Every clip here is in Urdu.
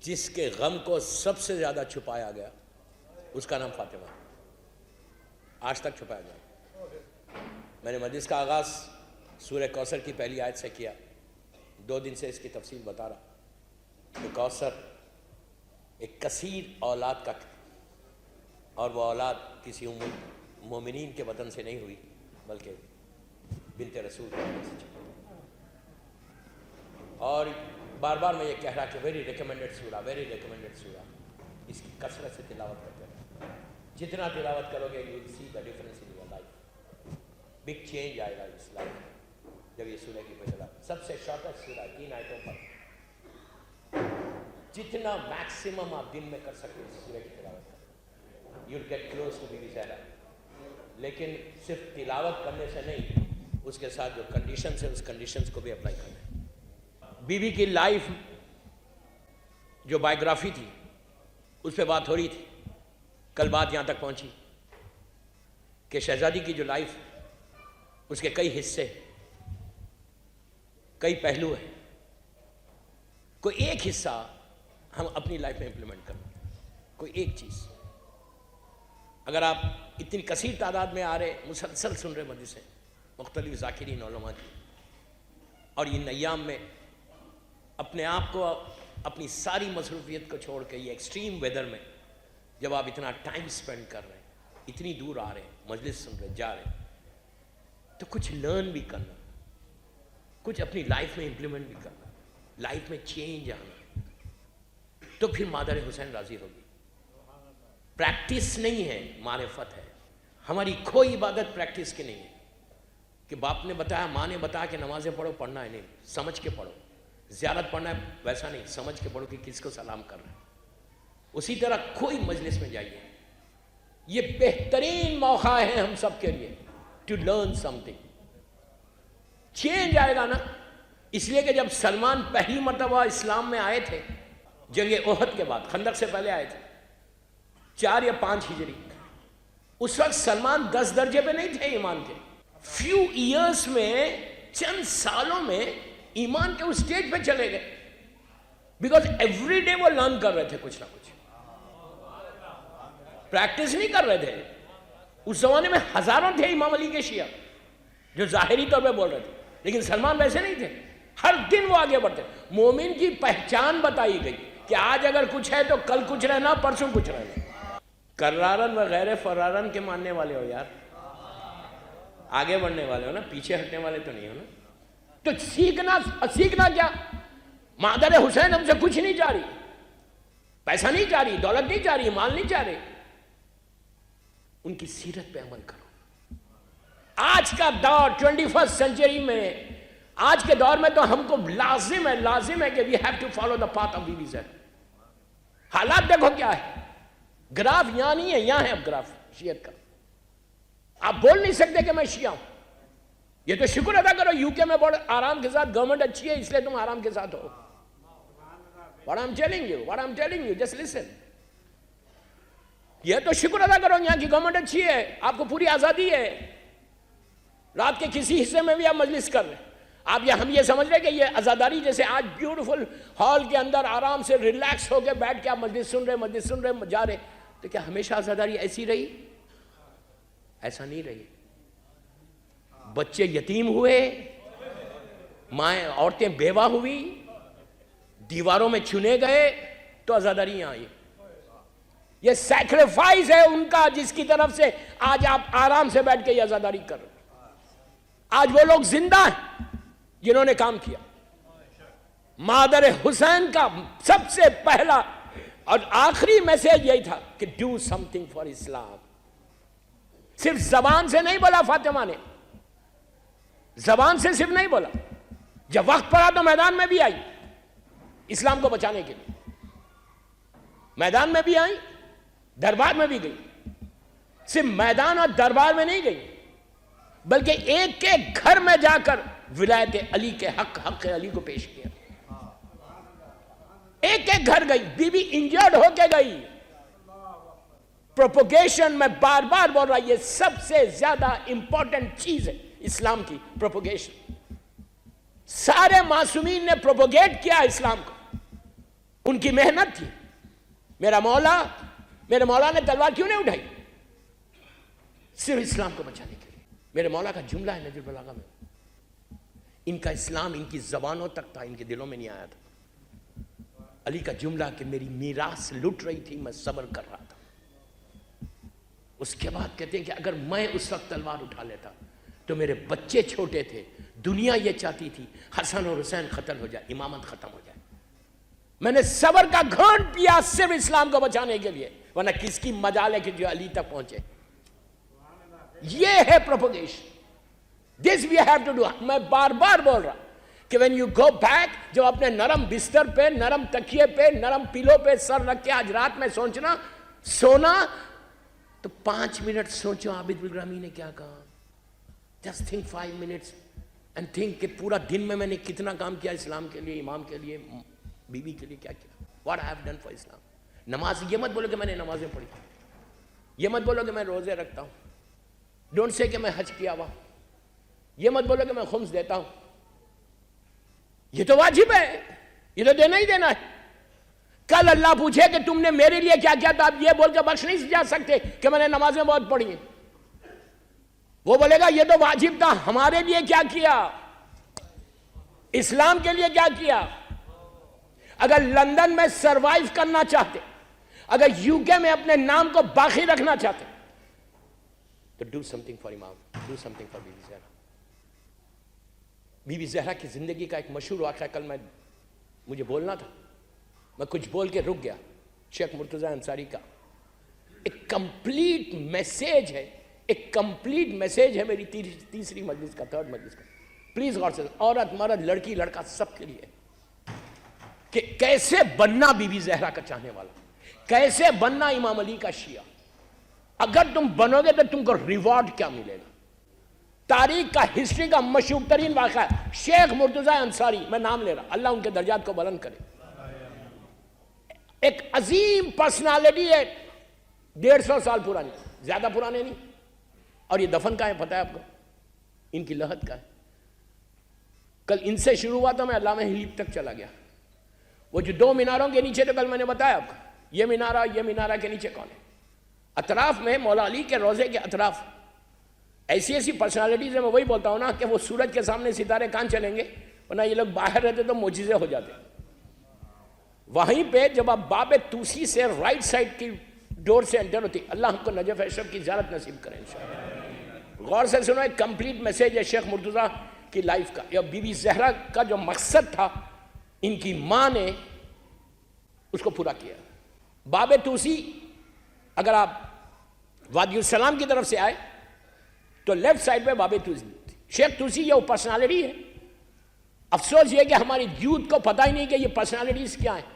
جس کے غم کو سب سے زیادہ چھپایا گیا اس کا نام فاطمہ، آج تک چھپایا گیا۔ میں نے مجلس کا آغاز سورہ کوثر کی پہلی آیت سے کیا، 2 دن سے اس کی تفصیل بتا رہا کہ کوثر ایک کثیر اولاد کا، اور وہ اولاد کسی مومنین کے وطن سے نہیں ہوئی بلکہ بنت رسول کے وطن سے چلی۔ اور بار بار میں یہ کہہ رہا کہ ویری ریکمینڈڈ سورہ، ویری ریکمینڈڈ سورہ، اس کی کثرت سے تلاوت کرتے رہے۔ جتنا تلاوت کرو گے you will see the difference in your life, big change آئے گا اس لائف جب یہ سورہ کی تلاوت۔ سب سے شارٹسٹ سورہ 3 آیتوں پر، جتنا میکسیمم آپ دن میں کر سکتے اس سورہ کی تلاوت کریں، you will get close to be زیادہ۔ لیکن صرف تلاوت کرنے سے نہیں، اس کے ساتھ جو کنڈیشنز ہیں اس کنڈیشنز کو بھی اپلائی کرنا ہے۔ بی بی کی لائف جو بائیوگرافی تھی اس پہ بات ہو رہی تھی، کل بات یہاں تک پہنچی کہ شہزادی کی جو لائف، اس کے کئی حصے، کئی پہلو ہیں، کوئی ایک حصہ ہم اپنی لائف میں امپلیمنٹ کرنا، کوئی ایک چیز۔ اگر آپ اتنی کثیر تعداد میں آ رہے، مسلسل سن رہے مجلسیں مختلف ذاکرین علماء کی، اور ان ایام میں اپنے آپ کو، اپنی ساری مصروفیت کو چھوڑ کے یہ ایکسٹریم ویدر میں جب آپ اتنا ٹائم سپینڈ کر رہے ہیں، اتنی دور آ رہے ہیں، مجلس سن رہے، جا رہے ہیں، تو کچھ لرن بھی کرنا، کچھ اپنی لائف میں امپلیمنٹ بھی کرنا، لائف میں چینج آنا، تو پھر مادر حسین راضی ہوگی۔ پریکٹس نہیں ہے، معرفت ہے۔ ہماری کوئی عبادت پریکٹس کی نہیں ہے کہ باپ نے بتایا، ماں نے بتایا کہ نمازیں پڑھو، پڑھنا ہے، نہیں، سمجھ کے پڑھو۔ زیارت پڑھنا ہے ویسا نہیں، سمجھ کے پڑھو کہ کس کو سلام کر رہے ہیں۔ اسی طرح کوئی مجلس میں جائیے، یہ بہترین موقع ہے ہم سب کے لیے to learn something. Change آئے گا نا، اس لیے کہ جب سلمان پہلی مرتبہ اسلام میں آئے تھے جنگ احد کے بعد، خندق سے پہلے آئے تھے 4 یا 5 ہجری، اس وقت سلمان 10 درجے پہ نہیں تھے ایمان کے۔ فیو ایئرس میں، چند سالوں میں ایمان کے اس سٹیج پہ چلے گئے، بیکاز ایوری ڈے وہ لرن کر رہے تھے کچھ نہ کچھ، پریکٹس نہیں کر رہے تھے۔ اس زمانے میں ہزاروں تھے امام علی کے شیعہ جو ظاہری طور پہ بول رہے تھے، لیکن سلمان ویسے نہیں تھے، ہر دن وہ آگے بڑھتے۔ مومن کی پہچان بتائی گئی کہ آج اگر کچھ ہے تو کل کچھ رہنا، پرسوں کچھ رہنا۔ کرارن و غیر فرارن کے ماننے والے ہو یار، آگے بڑھنے والے ہو نا، پیچھے ہٹنے والے تو نہیں ہو نا۔ تو سیکھنا کیا؟ مادر حسین ہم سے کچھ نہیں چاہ رہی، پیسہ نہیں چاہ رہی، دولت نہیں چاہ رہی، مال نہیں چاہ رہی، ان کی سیرت پہ عمل کرو۔ آج کا دور 21 سینچری میں، آج کے دور میں تو ہم کو لازم ہے کہ we have to follow the path of BBZ۔ حالات دیکھو کیا ہے، گراف یہاں نہیں ہے، یہاں ہے اب گراف شیعت کا۔ آپ بول نہیں سکتے کہ میں شیعہ ہوں، یہ تو شکر ادا کرو UK میں بڑے آرام کے ساتھ گورنمنٹ اچھی ہے، اس لیے تم آرام کے ساتھ ہو۔ What I'm telling you, just listen۔ یہ تو شکر ادا کرو یہاں کی گورنمنٹ اچھی ہے، آپ کو پوری آزادی ہے، رات کے کسی حصے میں بھی آپ مجلس کر رہے ہیں۔ ہم یہ سمجھ رہے کہ یہ عزاداری، جیسے آج بیوٹیفل ہال کے اندر آرام سے ریلیکس ہو کے بیٹھ کے آپ مجلس سن رہے جا رہے، تو کیا ہمیشہ عزاداری ایسی رہی؟ ایسا نہیں رہی۔ بچے یتیم ہوئے، مائیں عورتیں بیوہ ہوئی، دیواروں میں چنے گئے، تو عزاداری یہاں آئی۔ یہ سیکریفائز ہے ان کا، جس کی طرف سے آج آپ آرام سے بیٹھ کے یہ عزاداری کر رہے۔ آج وہ لوگ زندہ ہیں جنہوں نے کام کیا۔ مادر حسین کا سب سے پہلا اور آخری میسج یہی تھا کہ ڈو سم تھنگ فار اسلام۔ صرف زبان سے نہیں بولا فاطمہ نے، زبان سے صرف نہیں بولا، جب وقت پڑا تو میدان میں بھی آئی اسلام کو بچانے کے لیے۔ میدان میں بھی آئی، دربار میں بھی گئی۔ صرف میدان اور دربار میں نہیں گئی، بلکہ ایک کے گھر میں جا کر ولایت علی کے حق علی کو پیش کیا۔ ایک ایک گھر گئی، بی بی انجرڈ ہو کے گئی۔ پروپوگیشن میں بار بار بول رہا، یہ سب سے زیادہ امپورٹنٹ چیز ہے اسلام کی، پروپوگیشن۔ سارے معصومین نے پروپوگیٹ کیا اسلام کو، ان کی محنت تھی. میرے مولا نے تلوار کیوں نہیں اٹھائی؟ صرف اسلام کو بچانے کے لیے. میرے مولا کا جملہ ہے نہج البلاغہ میں. ان کا اسلام ان کی زبانوں تک تھا, ان کے دلوں میں نہیں آیا تھا. علی کا جملہ کہ میری میراث لٹ رہی تھی, میں صبر کر رہا تھا. اس کے بعد کہتے ہیں کہ اگر میں اس وقت تلوار اٹھا لیتا تو میرے بچے چھوٹے تھے, دنیا یہ چاہتی تھی حسن اور حسین قتل ہو جائے, امامت ختم ہو جائے. میں نے صبر کا گھونٹ پیا صرف اسلام کو بچانے کے لیے, ورنہ کس کی مجال ہے کہ جو علی تک پہنچے. یہ ہے propagation. This we have to do. میں بار بار بول رہا کہ when you go back, جب اپنے نرم بستر پہ, نرم تکیے پہ, نرم پیلو پہ سر رکھ کے آج رات میں سونا تو 5 منٹ سوچو عابد الگرامی نے کیا کہا. just think 5 minutes and think کہ پورا دن میں نے کتنا کام کیا اسلام کے لیے, امام کے لیے, بیوی کے لیے, کیا کیا. what I have done for Islam. نماز, یہ مت بولو کہ میں نے نمازیں پڑھی, یہ مت بولو کہ میں روزے رکھتا ہوں, ڈونٹ سے کہ میں حج کیا ہوا, یہ مت بولو کہ میں خمس دیتا ہوں. یہ تو واجب ہے, یہ تو دینا ہی دینا ہے. کل اللہ پوچھے کہ تم نے میرے لیے کیا کیا, تو آپ یہ بول کے بخش نہیں جا سکتے کہ میں نے نمازیں بہت پڑھی ہیں. وہ بولے گا یہ تو واجب تھا, ہمارے لیے کیا کیا, اسلام کے لیے کیا کیا. اگر لندن میں سروائیو کرنا چاہتے, اگر یو کے میں اپنے نام کو باقی رکھنا چاہتے, تو ڈو سم تھنگ فار امام, do something for Bibi Zahra. Bibi Zahra کی زندگی کا ایک مشہور واقعہ کل مجھے بولنا تھا, میں کچھ بول کے رک گیا. شیخ مرتضیٰ انصاری کا ایک کمپلیٹ میسیج ہے, ایک کمپلیٹ میسیج ہے میری تیسری مجلس کا, 3rd مجلس کا. پلیز غور سے, عورت مرد لڑکی لڑکا سب کے لیے, کہ کیسے بننا بی بی زہرا کا چاہنے والا, کیسے بننا امام علی کا شیعہ. اگر تم بنو گے تو تم کو ریوارڈ کیا ملے گا. تاریخ کا, ہسٹری کا مشہور ترین واقعہ ہے شیخ مرتضیٰ انصاری, میں نام لے رہا, اللہ ان کے درجات کو بلند کرے. ایک عظیم پرسنالٹی ہے, 150 سال پرانی, زیادہ پرانے نہیں. اور یہ دفن کا ہے پتہ ہے آپ کو, ان کی لحد کا ہے. کل ان سے شروع ہوا تو میں علامہ حلیب تک چلا گیا. وہ جو 2 میناروں کے نیچے, تو کل میں نے بتایا آپ کو, یہ مینارہ کے نیچے کون ہے. اطراف میں مولا علی کے روضے کے اطراف ایسی پرسنالٹیز ہیں. میں وہی بولتا ہوں نا کہ وہ سورج کے سامنے ستارے کہاں چلیں گے, ورنہ یہ لوگ باہر رہتے تو معجزے ہو جاتے. وہیں پہ جب آپ باب توسی سے رائٹ سائڈ کی ڈور سے انٹر ہوتی, اللہ ہم کو نجف اشرف کی زیارت نصیب کریں انشاءاللہ. غور سے سنو, ایک کمپلیٹ میسیج ہے شیخ مرتضیٰ کی لائف کا. یا بی بی زہرا کا جو مقصد تھا, ان کی ماں نے اس کو پورا کیا. باب توسی, اگر آپ وادی السلام کی طرف سے آئے تو لیفٹ سائڈ پہ باب توسی. شیخ توسی یہ پرسنالٹی ہے. افسوس یہ کہ ہماری یوتھ کو پتہ ہی نہیں کہ یہ پرسنالٹیز کیا ہیں.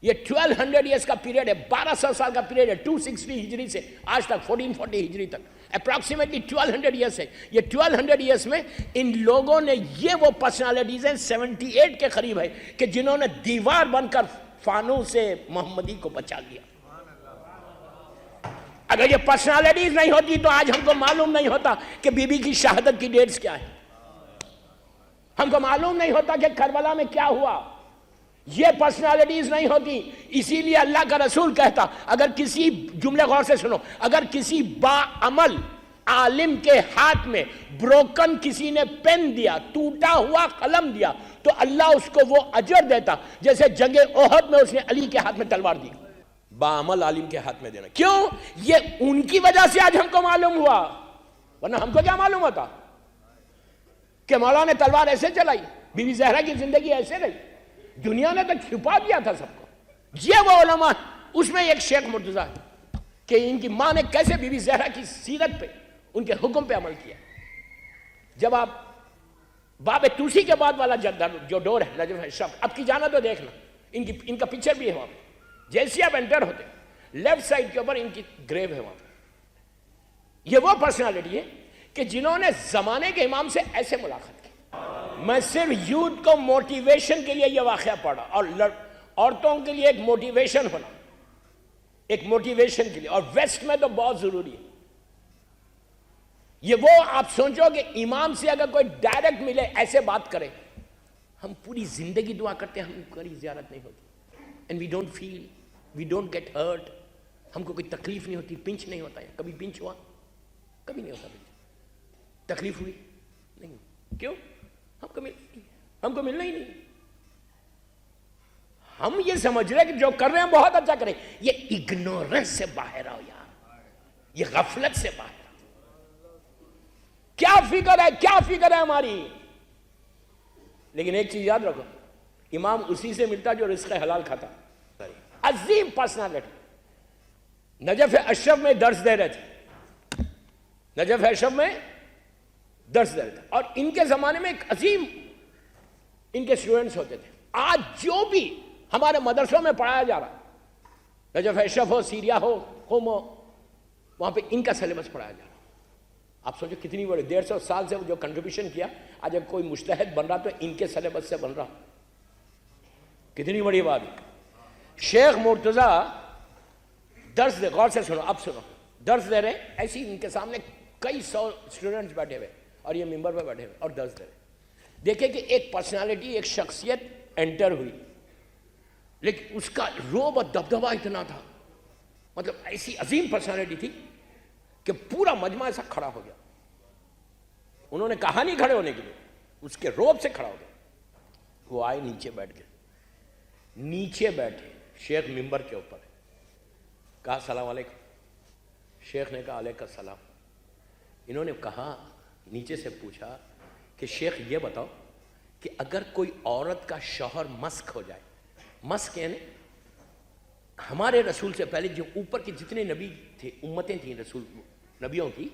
یہ 1200 ایئرس کا پیریڈ ہے, 1200 سال کا پیریڈ ہے, 260 ہجری سے آج تک 1440 ہجری تک, اپراکسیمیٹلی 1200 ایئرس ہے. یہ 1200 ایئرس میں ان لوگوں نے, یہ وہ پرسنالٹیز ہیں 78 کے قریب ہے کہ جنہوں نے دیوار بن کر فانو سے محمدی کو بچا لیا. اگر یہ پرسنالٹیز نہیں ہوتی تو آج ہم کو معلوم نہیں ہوتا کہ بی بی کی شہادت کی ڈیٹس کیا ہے, ہم کو معلوم نہیں ہوتا کہ کربلا میں کیا ہوا. یہ پرسنالٹیز نہیں ہوتی. اسی لیے اللہ کا رسول کہتا, اگر کسی, جملے غور سے سنو, اگر کسی باعمل عالم کے ہاتھ میں بروکن کسی نے پین دیا, ٹوٹا ہوا قلم دیا, تو اللہ اس کو وہ اجر دیتا جیسے جنگ احد میں اس نے علی کے ہاتھ میں تلوار دی. باعمل عالم کے ہاتھ میں دینا. کیوں؟ یہ ان کی وجہ سے آج ہم کو معلوم ہوا, ورنہ ہم کو کیا معلوم ہوتا کہ مولا نے تلوار ایسے چلائی, بی بی زہرا کی زندگی ایسے رہی. دنیا نے تو چھپا دیا تھا سب کو. یہ وہ علماء, اس میں ایک شیخ مرتضیٰ ہے کہ ان کی ماں نے کیسے بی بی زہرا کی سیرت پہ, ان کے حکم پہ عمل کیا. جب آپ باب توسی کے بعد والا جو ڈور ہے نجف اشرف, اب کی جانا تو دیکھنا, ان کا پکچر بھی ہے وہاں پہ. جیسے آپ انٹر ہوتے, لیفٹ سائڈ کے اوپر ان کی گریو ہے وہاں پہ. یہ وہ پرسنالٹی ہے کہ جنہوں نے زمانے کے امام سے ایسے ملاقات کی. میں صرف یوتھ کو موٹیویشن کے لیے یہ واقعہ پڑھا, اور عورتوں کے لیے ایک موٹیویشن ہونا, ایک موٹیویشن کے لیے, اور ویسٹ میں تو بہت ضروری ہے. یہ وہ آپ سوچو کہ امام سے اگر کوئی ڈائریکٹ ملے, ایسے بات کرے, ہم پوری زندگی دعا کرتے ہیں ہم کوئی زیارت نہیں ہوتی. And we don't feel, we don't get hurt. ہم کو کوئی تکلیف نہیں ہوتی, پنچ نہیں ہوتا ہے. کبھی پنچ ہوا؟ کبھی نہیں ہوتا پنچ. تکلیف ہوئی؟ نہیں. کیوں؟ ہم کو ملنا ہی نہیں. ہم یہ سمجھ رہے کہ جو کر رہے ہیں بہت اچھا کریں. یہ اگنورنس سے باہر آؤ یار, یہ غفلت سے باہر آؤ. کیا فکر ہے ہماری. لیکن ایک چیز یاد رکھو, امام اسی سے ملتا جو رزق حلال کھاتا. عظیم پرسنالٹی. نجف اشرف میں درس دے رہے تھے, نجف اشرف میں درس دے رہے تھے, اور ان کے زمانے میں ایک عظیم ان کے اسٹوڈنٹس ہوتے تھے. آج جو بھی ہمارے مدرسوں میں پڑھایا جا رہا, نجف اشرف ہو, سیریا ہو, قم ہو, وہاں پہ ان کا سلیبس پڑھایا جا رہا. آپ سوچو کتنی بڑی 150 سال سے جو کنٹریبیوشن کیا, آج جب کوئی مجتہد بن رہا تو ان کے سلیبس سے بن رہا. کتنی بڑی بات ہے. شیخ مرتضیٰ درس دے, غور سے سنو, اب سنو, درس دے رہے, ایسی ان کے سامنے کئی 100 اسٹوڈنٹس بیٹھے ہوئے اور یہ ممبر پہ بیٹھے ہوئے اور درس دے رہے. دیکھیں کہ ایک پرسنالٹی, ایک شخصیت انٹر ہوئی, لیکن اس کا روب اور دبدبا اتنا تھا, مطلب ایسی عظیم پرسنالٹی تھی کہ پورا مجمع ایسا کھڑا ہو گیا. انہوں نے کہا نہیں کھڑے ہونے کے لیے, اس کے روب سے کھڑا ہو گیا. وہ آئے, نیچے بیٹھ گئے, نیچے بیٹھے, شیخ ممبر کے اوپر, کہا السلام علیکم. شیخ نے کہا علیکم السلام. انہوں نے کہا, نیچے سے پوچھا کہ شیخ یہ بتاؤ کہ اگر کوئی عورت کا شوہر مسخ ہو جائے, مسخ یعنی ہمارے رسول سے پہلے جو اوپر کے جتنے نبی تھے, امتیں تھیں رسول نبیوں کی,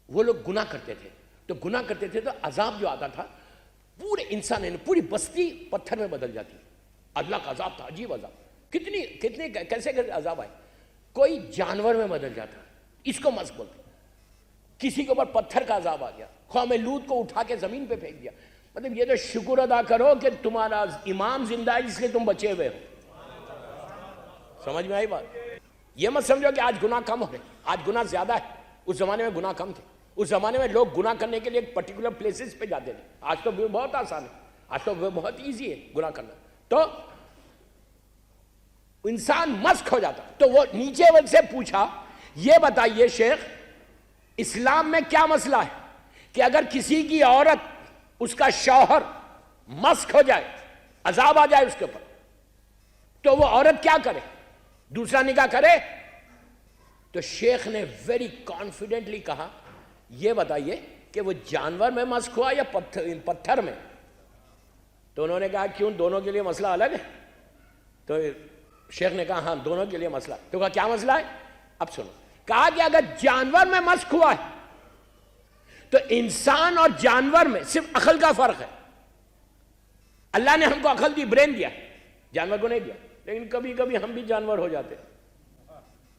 وہ لوگ گناہ کرتے تھے. تو گناہ کرتے تھے تو عذاب جو آتا تھا پورے انسان, پوری بستی پتھر میں بدل جاتی. اللہ کا عذاب تھا, عجیب عذاب. کتنے کیسے عذاب آئے. کوئی جانور میں بدل جاتا, اس کو مسخ بولتے. کسی کے اوپر پتھر کا عذاب آ گیا, قوم لوط کو اٹھا کے زمین پہ پھینک دیا. مطلب یہ تو شکر ادا کرو کہ تمہارا امام زندہ ہے جس لیے تم بچے ہوئے ہو. سمجھ میں آئی بات؟ یہ مت سمجھو کہ آج گناہ کم ہو رہے, آج گناہ زیادہ ہے. اس زمانے میں گناہ کم تھے. اس زمانے میں لوگ گناہ کرنے کے لیے ایک پرٹیکولر پلیسز پہ جاتے تھے. آج تو بہت آسان ہے, آج تو بہت ایزی ہے گناہ کرنا. تو انسان مسخ ہو جاتا. تو وہ نیچے سے پوچھا, یہ بتائیے شیخ, اسلام میں کیا مسئلہ ہے کہ اگر کسی کی عورت, اس کا شوہر مسخ ہو جائے, عذاب آ جائے اس کے اوپر, تو وہ عورت کیا کرے, دوسرا نکاح کرے؟ تو شیخ نے ویری کانفیڈنٹلی کہا, یہ بتائیے کہ وہ جانور میں مسخ ہوا یا پتھر میں؟ تو انہوں نے کہا کیوں, دونوں کے لیے مسئلہ الگ ہے؟ تو شیخ نے کہا ہاں دونوں کے لیے مسئلہ. تو کہا کیا مسئلہ ہے؟ اب سنو. کہا کہ اگر جانور میں مسخ ہوا ہے تو انسان اور جانور میں صرف عقل کا فرق ہے. اللہ نے ہم کو عقل دی, برین دیا, جانور کو نہیں دیا. لیکن کبھی کبھی ہم بھی جانور ہو جاتے.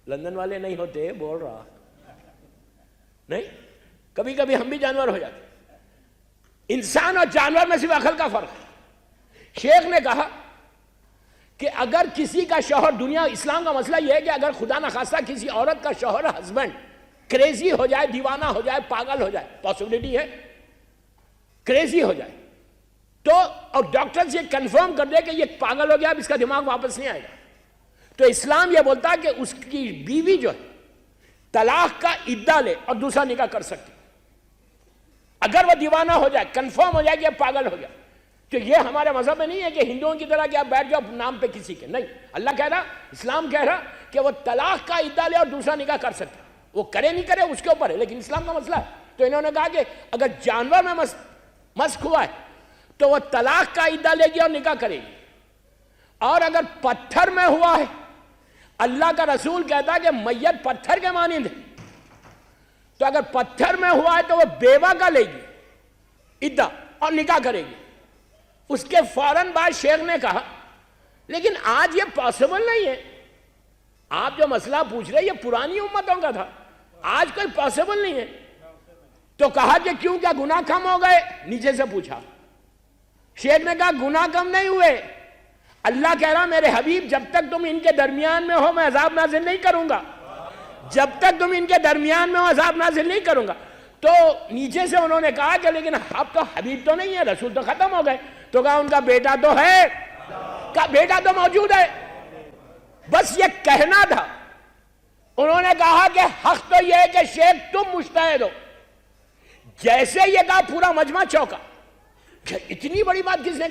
لندن والے نہیں ہوتے, بول رہا نہیں, کبھی کبھی ہم بھی جانور ہو جاتے. انسان اور جانور میں صرف عقل کا فرق ہے. شیخ نے کہا کہ اگر کسی کا شوہر, دنیا اسلام کا مسئلہ یہ ہے کہ اگر خدا نخواستہ کسی عورت کا شوہر, ہسبینڈ کریزی ہو جائے, دیوانہ ہو جائے, پاگل ہو جائے, پاسبلٹی ہے کریزی ہو جائے, تو اور ڈاکٹر سے کنفرم کر دے کہ یہ پاگل ہو گیا, اب اس کا دماغ واپس نہیں آئے گا, تو اسلام یہ بولتا ہے کہ اس کی بیوی جو ہے طلاق کا عدہ لے اور دوسرا نکاح کر سکتی. اگر وہ دیوانہ ہو جائے, کنفرم ہو جائے کہ یہ پاگل ہو گیا. تو یہ ہمارے مذہب میں نہیں ہے کہ ہندوؤں کی طرح کہ آپ بیٹھ جاؤ نام پہ کسی کے, نہیں. اللہ کہہ رہا, اسلام کہہ رہا کہ وہ طلاق کا عدہ لے اور دوسرا نکاح کر سکتا. وہ کرے نہیں کرے اس کے اوپر ہے, لیکن اسلام کا مسئلہ ہے. تو انہوں نے کہا کہ اگر جانور میں مسخ ہوا ہے تو وہ طلاق کا عدہ لے گی اور نکاح کرے گی. اور اگر پتھر میں ہوا ہے, اللہ کا رسول کہتا ہے کہ میت پتھر کے مانند ہے, تو اگر پتھر میں ہوا ہے تو وہ بیوہ کا لے گی عدہ اور نکاح کرے گی. اس کے فوراً بعد شیخ نے کہا لیکن آج یہ پاسبل نہیں ہے. آپ جو مسئلہ پوچھ رہے یہ پرانی امتوں کا تھا, آج کوئی پاسبل نہیں ہے. تو کہا کہ کیوں, کیا گناہ کم ہو گئے؟ نیچے سے پوچھا. شیخ نے کہا گناہ کم نہیں ہوئے. اللہ کہہ رہا میرے حبیب جب تک تم ان کے درمیان میں ہو میں عذاب نازل نہیں کروں گا, جب تک تم ان کے درمیان میں ہو عذاب نازل نہیں کروں گا. تو نیچے سے انہوں نے کہا کہ لیکن اب تو حبیب تو نہیں ہے, رسول تو ختم ہو گئے. تو کہا ان کا بیٹا تو ہے, کہا بیٹا تو موجود ہے. بس یہ کہنا تھا. انہوں نے کہا کہ حق تو یہ ہے کہ شیخ تم مجتہد ہو. جیسے یہ کہا پورا مجمع چوکا. اتنی بڑی بات کس نے,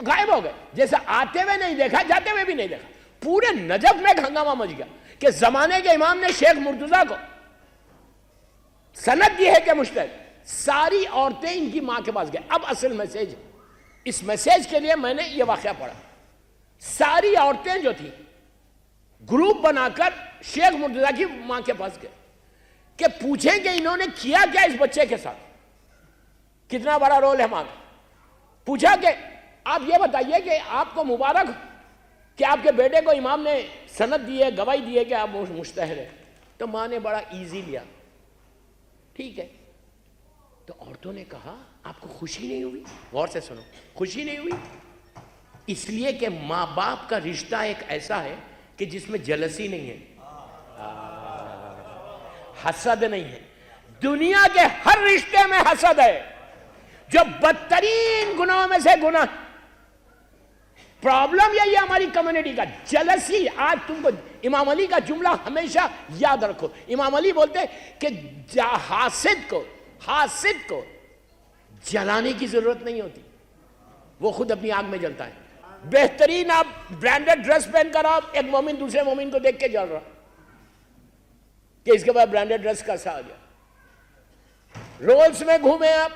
غائب ہو گئے, جیسے آتے ہوئے نہیں دیکھا, جاتے ہوئے بھی نہیں دیکھا. پورے نجف میں ہنگامہ مچ گیا کہ زمانے کے امام نے شیخ مرتضیٰ کو سند دی ہے کہ مجتہد. ساری عورتیں ان کی ماں کے پاس گئے. اب اصل میسیج, اس میسیج کے لیے میں نے یہ واقعہ پڑھا. ساری عورتیں جو تھیں گروپ بنا کر شیخ مرتضیٰ کی ماں کے پاس گئے کہ پوچھیں کہ انہوں نے کیا کیا اس بچے کے ساتھ, کتنا بڑا رول ہے ماں کا. پوچھا کہ آپ یہ بتائیے کہ آپ کو مبارک کہ آپ کے بیٹے کو امام نے سند دی ہے, گواہی دی ہے کہ آپ مجتہد ہیں. تو ماں نے بڑا ایزی لیا, ٹھیک ہے. تو عورتوں نے کہا آپ کو خوشی نہیں ہوئی؟ غور سے سنو, خوشی نہیں ہوئی اس لیے کہ ماں باپ کا رشتہ ایک ایسا ہے کہ جس میں جلسی نہیں ہے, حسد نہیں ہے. دنیا کے ہر رشتے میں حسد ہے, جو بدترین گناہوں میں سے گناہ. پرابلم یہی ہے ہماری کمیونٹی کا, جلسی. آج تم کو امام علی کا جملہ ہمیشہ یاد رکھو. امام علی بولتے کہ حاسد کو جلانے کی ضرورت نہیں ہوتی, وہ خود اپنی آگ میں جلتا ہے. بہترین آپ برانڈڈ ڈریس پہن کر آپ, ایک مومن دوسرے مومن کو دیکھ کے جل رہا کہ اس کے بعد برانڈڈ ڈریس کیسا آ گیا. رولز میں گھومے آپ,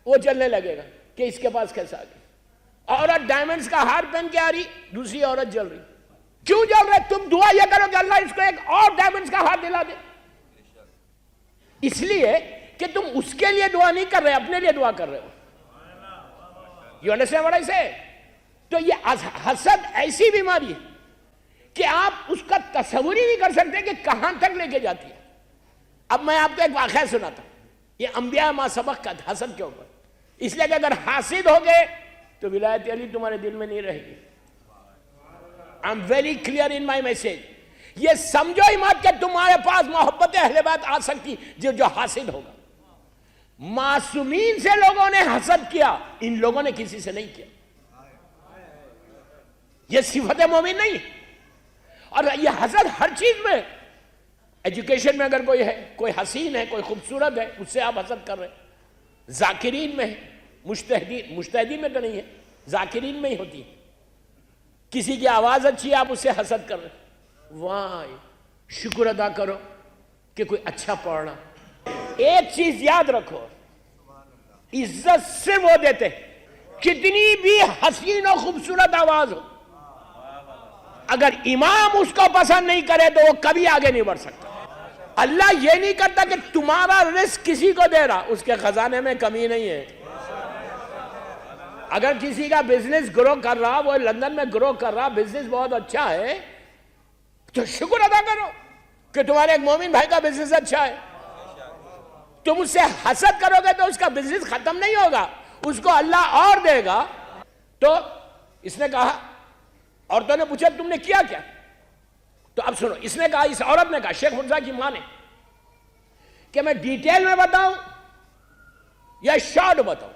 وہ جلنے لگے گا کہ اس کے پاس کیسا آ گیا. عورت ڈائمنڈز کا ہار پہن کے آ رہی, دوسری عورت جل رہی. کیوں جل رہے؟ تم دعا یہ کرو کہ اللہ اس کو ایک اور ڈائمنڈز کا ہار دلا دے. اس لیے کہ تم اس کے لیے دعا نہیں کر رہے, اپنے لیے دعا کر رہے ہو. You understand what I say? تو یہ حسد ایسی بیماری ہے کہ آپ اس کا تصور ہی نہیں کر سکتے کہ کہاں تک لے کے جاتی ہے. اب میں آپ کو ایک واقعہ سناتا ہوں, یہ انبیاء ما سبق کا حسد کے اوپر. اس لیے کہ اگر حاسد ہو گئے تو ولایت علی تمہارے دل میں نہیں رہے گی. I'm very clear in my message. یہ سمجھو ہی مت کہ تمہارے پاس محبت اہل بیت آ سکتی جو حاسد ہوگا. معصومین سے لوگوں نے حسد کیا, ان لوگوں نے کسی سے نہیں کیا. یہ صفت مومن نہیں ہے. اور یہ حسد ہر چیز میں, ایجوکیشن میں اگر کوئی ہے, کوئی حسین ہے, کوئی خوبصورت ہے, اس سے آپ حسد کر رہے ہیں. ذاکرین میں ہے, مجتہدین میں تو نہیں ہے, ذاکرین میں ہی ہوتی ہے. کسی کی آواز اچھی ہے, آپ اس سے حسد کر رہے ہیں. واہ, شکر ادا کرو کہ کوئی اچھا پڑھ رہا. ایک چیز یاد رکھو, عزت سے وہ دیتے کتنی بھی حسین و خوبصورت آواز ہو, اگر امام اس کو پسند نہیں کرے تو وہ کبھی آگے نہیں بڑھ سکتا. اللہ یہ نہیں کرتا کہ تمہارا رزق کسی کو دے رہا, اس کے خزانے میں کمی نہیں ہے. اگر کسی کا بزنس گرو کر رہا, وہ لندن میں گرو کر رہا, بزنس بہت اچھا ہے, تو شکر ادا کرو کہ تمہارے ایک مومن بھائی کا بزنس اچھا ہے. تم اس سے حسد کرو گے تو اس کا بزنس ختم نہیں ہوگا, اس کو اللہ اور دے گا. تو اس نے کہا, عورتوں نے پوچھا تم نے کیا کیا؟ تو اب سنو, اس نے کہا, اس عورت نے کہا, شیخ مرتضیٰ کی ماں نے, کہ میں ڈیٹیل میں بتاؤں یا شارٹ بتاؤں؟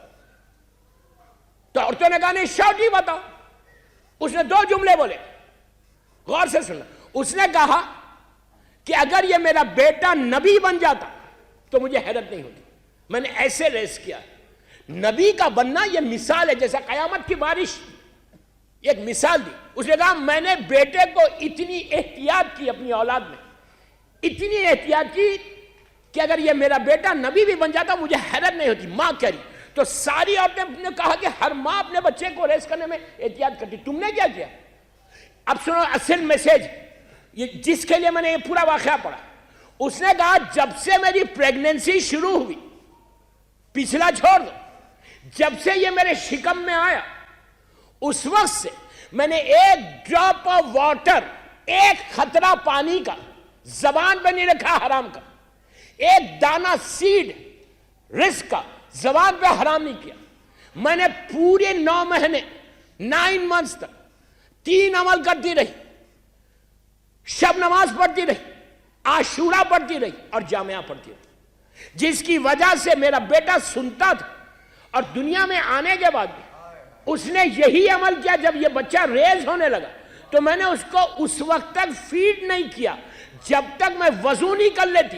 تو عورتوں نے کہا نہیں, شارٹ ہی بتاؤ. اس نے 2 جملے بولے, غور سے سننا. اس نے کہا کہ اگر یہ میرا بیٹا نبی بن جاتا تو مجھے حیرت نہیں ہوتی. میں نے ایسے ریس کیا. نبی کا بننا یہ مثال ہے, جیسا قیامت کی بارش, ایک مثال دی. اس نے کہا میں نے بیٹے کو اتنی احتیاط کی, اپنی اولاد میں اتنی احتیاط کی کہ اگر یہ میرا بیٹا نبی بھی بن جاتا مجھے حیرت نہیں ہوتی. ماں کہہ رہی. تو ساری عورتیں نے کہا کہ ہر ماں اپنے بچے کو ریس کرنے میں احتیاط کرتی, تم نے کیا کیا؟ اب سنو اصل میسیج, یہ جس کے لیے میں نے یہ پورا واقعہ پڑھا. اس نے کہا جب سے میری پریگننسی شروع ہوئی, پچھلا چھوڑ دو, جب سے یہ میرے شکم میں آیا اس وقت سے میں نے ایک ڈراپ آف واٹر, ایک خطرہ پانی کا زبان پہ نہیں رکھا حرام کا, ایک دانہ سیڈ رزق کا زبان پہ حرام نہیں کیا. میں نے پورے 9 مہینے 9 months تک 3 عمل کرتی رہی, شب نماز پڑھتی رہی, عاشورہ پڑھتی رہی اور جامعہ پڑھتی رہی, جس کی وجہ سے میرا بیٹا سنتا تھا. اور دنیا میں آنے کے بعد بھی اس نے یہی عمل کیا. جب یہ بچہ ریز ہونے لگا تو میں نے اس کو اس وقت تک فیڈ نہیں کیا جب تک میں وضو نہیں کر لیتی.